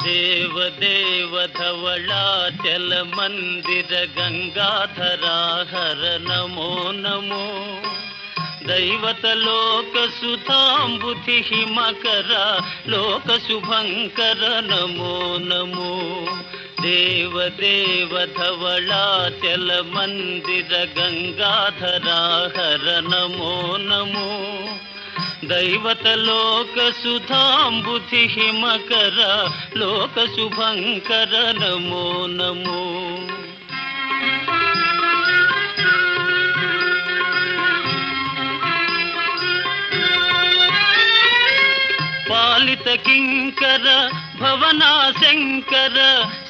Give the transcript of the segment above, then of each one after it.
देव धवलाचल मंदिर गंगाधरा हर नमो नमो दैवत लोक सुधांबुधि हिमकर लोक शुभंकर नमो नमो देव धवलाचल मंदिर गंगाधरा हर नमो नमो दैवत लोक सुधांबुधि हिमकर लोक शुभंकर नमो नमो पालित किंकर भवना शंकर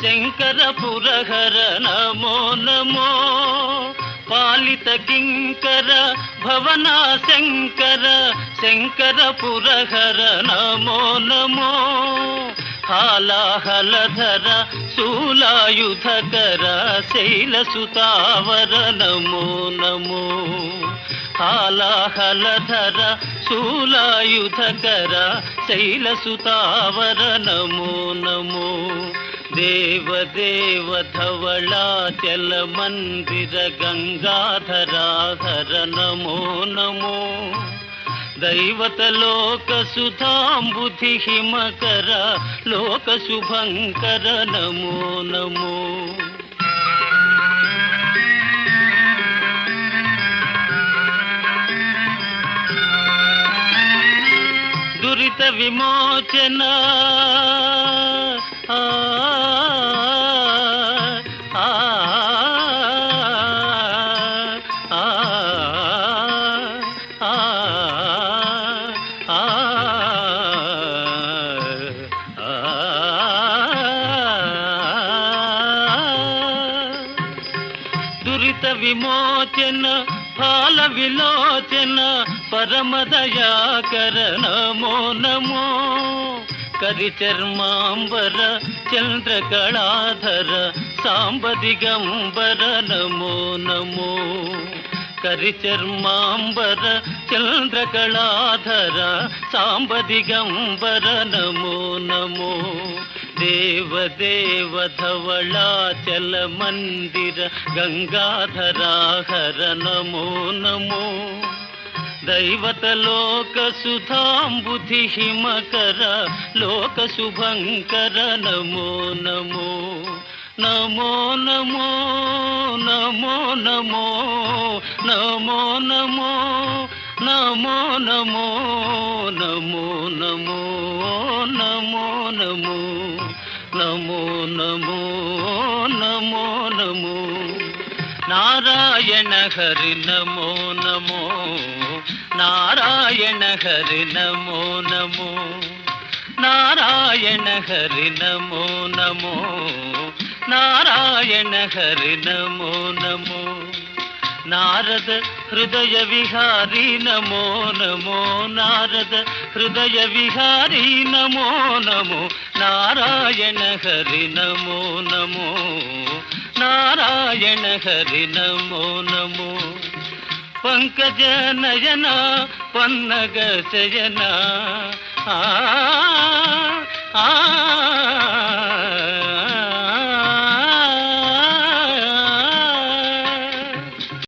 शंकर पुरहर नमो नमो पालित किंकर भवना शंकर शंकर पुरहर नमो नमो हालाहलधर शूलायुधकर शैलसुतावर नमो नमो हालाहलधर शूलायुधकर शैलसुतावर नमो नमो देव धवलाचल मंदिर गंगाधरा हर नमो नमो दैवत लोक सुधांबुधि हिमकर लोक शुभंकर नमो नमो दुरित विमोचन दुरित विमोचन फाल विलोचन परम दयाकर नमो नमो करिचर्मांबर चंद्रकलाधर सांब दिगंबर नमो नमो करिचर्मांबर चंद्रकलाधर सांब दिगंबर नमो नमो देव धवलाचल मंदिर गंगाधरा हर नमो नमो दैवत लोक सुधांबुधि हिमकर लोक शुभंकर नमो नमो नमो नमो नमो नमो नमो नमो नमो नमो नमो नमो नमो नमो नमो नमो नमो नमो नारायण हरि नमो नमो नारायण हरि नमो नमो नारायण हरि नमो नमो नारायण हरि नमो नमो नारद हृदय विहारी नमो नमो नारद हृदय विहारी नमो नमो नारायण हरि नमो नमो नारायण हरि नमो नमो पंकज नयन पन्नग शयन आ